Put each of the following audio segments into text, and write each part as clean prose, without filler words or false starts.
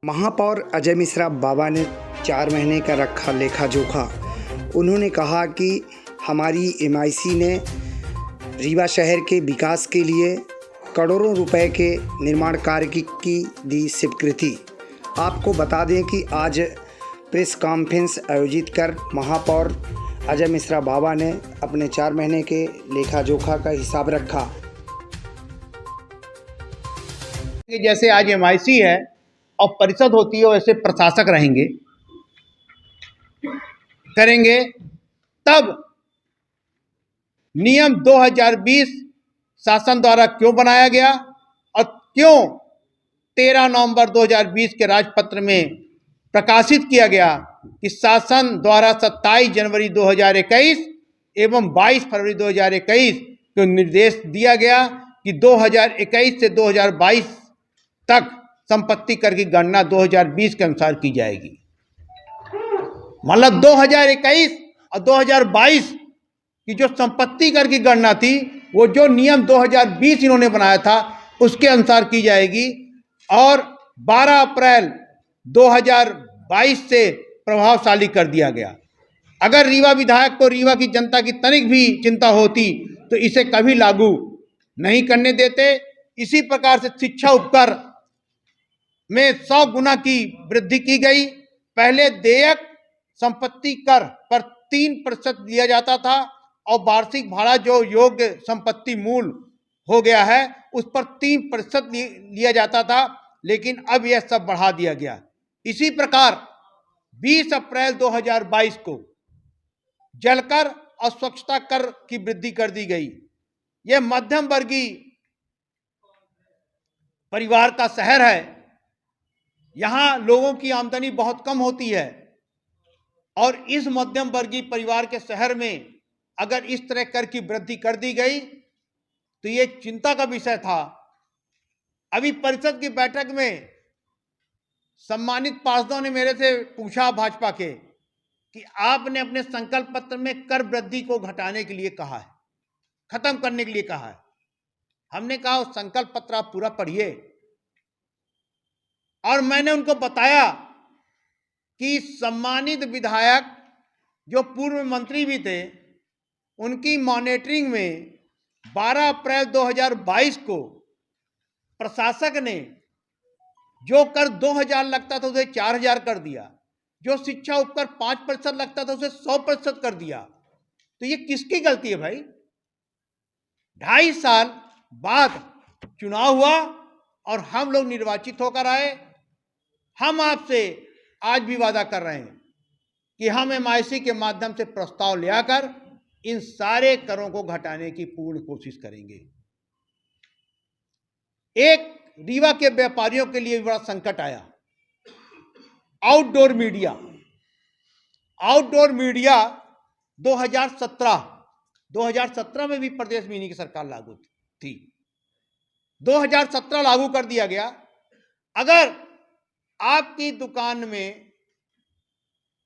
महापौर अजय मिश्रा बाबा ने 4 महीने का रखा लेखा जोखा। उन्होंने कहा कि हमारी एमआईसी ने रीवा शहर के विकास के लिए करोड़ों रुपए के निर्माण कार्य की दी स्वीकृति। आपको बता दें कि आज प्रेस कॉन्फ्रेंस आयोजित कर महापौर अजय मिश्रा बाबा ने अपने 4 महीने के लेखा जोखा का हिसाब रखा। जैसे आज एमआईसी है और परिषद होती है, वैसे प्रशासक करेंगे। तब नियम 2020 शासन द्वारा क्यों बनाया गया और क्यों 13 नवंबर 2020 के राजपत्र में प्रकाशित किया गया कि शासन द्वारा 27 जनवरी 2021 एवं 22 फरवरी 2021 को निर्देश दिया गया कि 2021 से 2022 तक संपत्ति कर की गणना 2020 के अनुसार की जाएगी। मतलब 2021 और 2022 की जो संपत्ति कर की गणना थी, वो जो नियम 2020 इन्होंने बनाया था उसके अनुसार की जाएगी। और 12 अप्रैल 2022 से प्रभावशाली कर दिया गया। अगर रीवा विधायक को रीवा की जनता की तनिक भी चिंता होती तो इसे कभी लागू नहीं करने देते। इसी प्रकार से शिक्षा उपकर में 100 गुना की वृद्धि की गई। पहले देयक संपत्ति कर पर 3% लिया जाता था और वार्षिक भाड़ा जो योग्य संपत्ति मूल हो गया है उस पर 3% लिया जाता था, लेकिन अब यह सब बढ़ा दिया गया। इसी प्रकार 20 अप्रैल 2022 को जलकर और स्वच्छता कर की वृद्धि कर दी गई। यह मध्यम वर्गीय परिवार का शहर है। यहाँ लोगों की आमदनी बहुत कम होती है और इस मध्यम वर्गीय परिवार के शहर में अगर इस तरह कर की वृद्धि कर दी गई तो ये चिंता का विषय था। अभी परिषद की बैठक में सम्मानित पार्षदों ने मेरे से पूछा भाजपा के कि आपने अपने संकल्प पत्र में कर वृद्धि को घटाने के लिए कहा है, खत्म करने के लिए कहा है। हमने कहा उस संकल्प पत्र आप पूरा पढ़िए। और मैंने उनको बताया कि सम्मानित विधायक जो पूर्व मंत्री भी थे, उनकी मॉनिटरिंग में 12 अप्रैल 2022 को प्रशासक ने जो कर 2000 लगता था उसे 4000 कर दिया, जो शिक्षा उपकर 5% लगता था उसे 100% कर दिया। तो ये किसकी गलती है भाई? 2.5 साल बाद चुनाव हुआ और हम लोग निर्वाचित होकर आए। हम आपसे आज भी वादा कर रहे हैं कि हम एमआईसी के माध्यम से प्रस्ताव ले आकर इन सारे करों को घटाने की पूर्ण कोशिश करेंगे। एक रीवा के व्यापारियों के लिए बड़ा संकट आया, आउटडोर मीडिया 2017 में भी प्रदेश में इन्हीं की सरकार लागू थी। 2017 लागू कर दिया गया। अगर आपकी दुकान में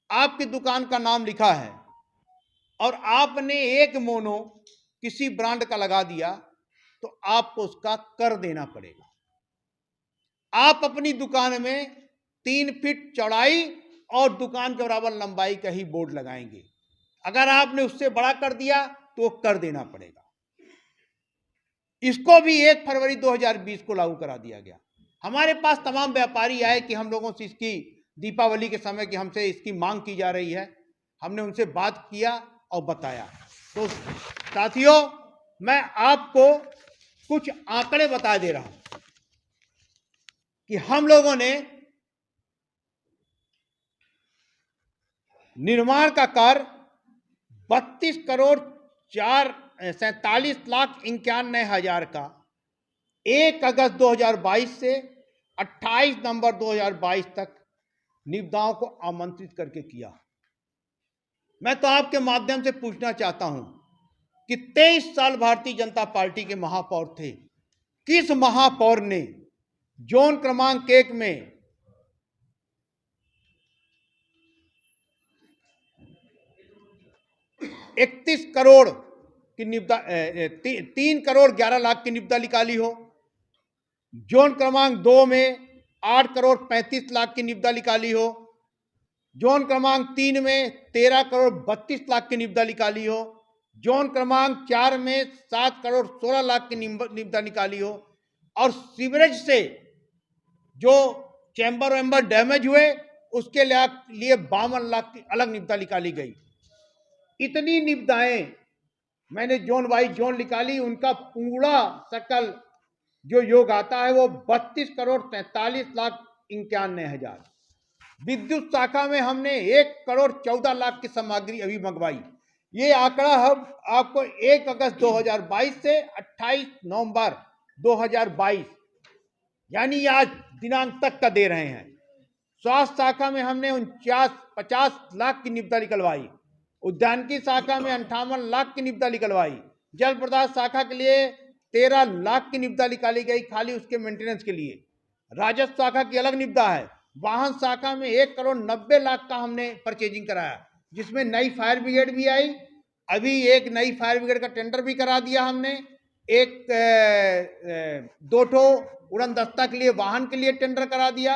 आपकी दुकान का नाम लिखा है और आपने एक मोनो किसी ब्रांड का लगा दिया तो आपको उसका कर देना पड़ेगा। आप अपनी दुकान में 3 फीट चौड़ाई और दुकान के बराबर लंबाई का ही बोर्ड लगाएंगे। अगर आपने उससे बड़ा कर दिया तो वो कर देना पड़ेगा। इसको भी 1 फरवरी 2020 को लागू करा दिया गया। हमारे पास तमाम व्यापारी आए कि हम लोगों से इसकी दीपावली के समय की हमसे इसकी मांग की जा रही है। हमने उनसे बात किया और बताया। तो साथियों, मैं आपको कुछ आंकड़े बता दे रहा हूं कि हम लोगों ने निर्माण का कार्य 32 करोड़ 47,91,000 का 1 अगस्त 2022 से 28 नवंबर 2022 तक निविदाओं को आमंत्रित करके किया। मैं तो आपके माध्यम से पूछना चाहता हूं कि 23 साल भारतीय जनता पार्टी के महापौर थे। किस महापौर ने जोन क्रमांक 1 में 31 करोड़ की निविदा 3 करोड़ 11 लाख की निविदा निकाली हो? जोन क्रमांक 2 में 8 करोड़ 35 लाख की निविदा निकाली हो, जोन क्रमांक 3 में 13 करोड़ 32 लाख की निविदा निकाली हो, जोन क्रमांक 4 में 7 करोड़ 16 लाख की निविदा निकाली हो, और सीवरेज से जो चैम्बर वैम्बर डैमेज हुए उसके लिए 52 लाख की अलग निविदा निकाली गई। इतनी निविदाएं मैंने जोन वाइज जोन निकाली, उनका पूरा सकल जो योग आता है वो 32 करोड़ 43 लाख 91 हजार। विद्युत शाखा में हमने 1 करोड़ 14 लाख की सामग्री अभी मंगवाई। ये आंकड़ा हम आपको 1 अगस्त 2022 से 28 नवंबर 2022 यानी आज दिनांक तक का दे रहे हैं। स्वास्थ्य शाखा में हमने 50 लाख की निविदा निकलवाई। उद्यानिकी शाखा में 58 लाख की निविदा निकलवाई। जल पदार्थ शाखा के लिए 13 लाख की निविदा निकाली गई खाली उसके मेंटेनेंस के लिए। राजस्व शाखा की अलग निविदा है। वाहन शाखा में 1 करोड़ 90 लाख का हमने परचेजिंग कराया, जिसमें नई फायर ब्रिगेड भी आई। अभी एक नई फायर ब्रिगेड का टेंडर भी करा दिया हमने। एक 2 ठो उड़न दस्ता के लिए वाहन के लिए टेंडर करा दिया।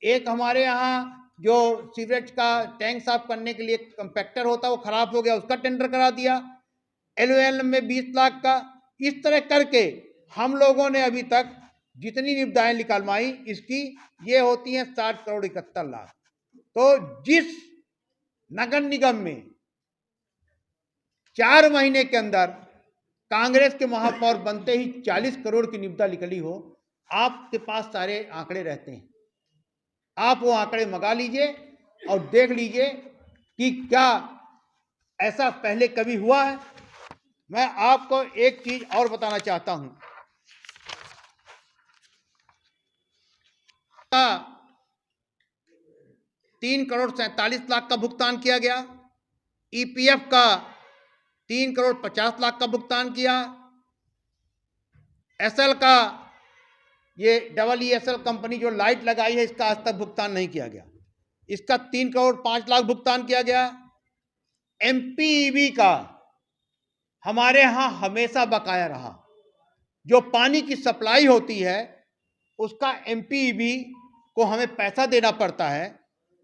एक हमारे यहाँ जो सीवरेज का टैंक साफ करने के लिए कंपैक्टर होता है वो खराब हो गया, उसका टेंडर करा दिया। LOL में 20 लाख का। इस तरह करके हम लोगों ने अभी तक जितनी निविदाएं निकलवाई इसकी ये होती हैं 60 करोड़ 71 लाख। तो जिस नगर निगम में 4 महीने के अंदर कांग्रेस के महापौर बनते ही 40 करोड़ की निविदा निकली हो, आपके पास सारे आंकड़े रहते हैं, आप वो आंकड़े मंगा लीजिए और देख लीजिए कि क्या ऐसा पहले कभी हुआ है। मैं आपको एक चीज और बताना चाहता हूं। 3 करोड़ 47 लाख का भुगतान किया गया। EPF का 3 करोड़ 50 लाख का भुगतान किया। SL का ये EESL कंपनी जो लाइट लगाई है इसका आज तक भुगतान नहीं किया गया, इसका 3 करोड़ 5 लाख भुगतान किया गया। MPEB का हमारे यहाँ हमेशा बकाया रहा। जो पानी की सप्लाई होती है उसका MPEB को हमें पैसा देना पड़ता है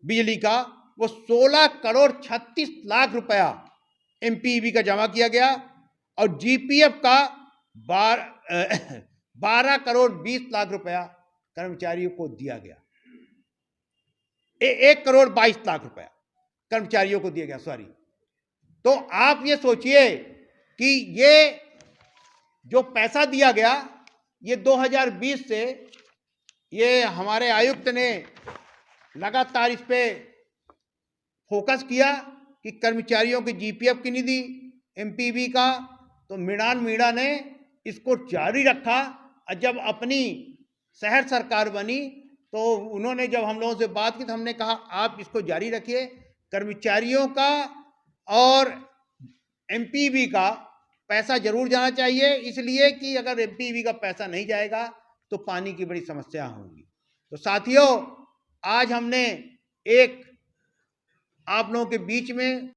बिजली का, वो 16 करोड़ 36 लाख रुपया MPEB का जमा किया गया। और GPF का 12 करोड़ 20 लाख रुपया कर्मचारियों को दिया गया। 1 करोड़ 22 लाख रुपया कर्मचारियों को दिया गया, सॉरी। तो आप ये सोचिए कि ये जो पैसा दिया गया ये 2020 से ये हमारे आयुक्त ने लगातार इस पे फोकस किया कि कर्मचारियों की GPF की निधि MPEB का, तो मृणाल मीणा ने इसको जारी रखा। और जब अपनी शहर सरकार बनी तो उन्होंने जब हम लोगों से बात की तो हमने कहा आप इसको जारी रखिए। कर्मचारियों का और MPEB का पैसा जरूर जाना चाहिए, इसलिए कि अगर MPEB का पैसा नहीं जाएगा तो पानी की बड़ी समस्या होगी। तो साथियों, आज हमने एक आप लोगों के बीच में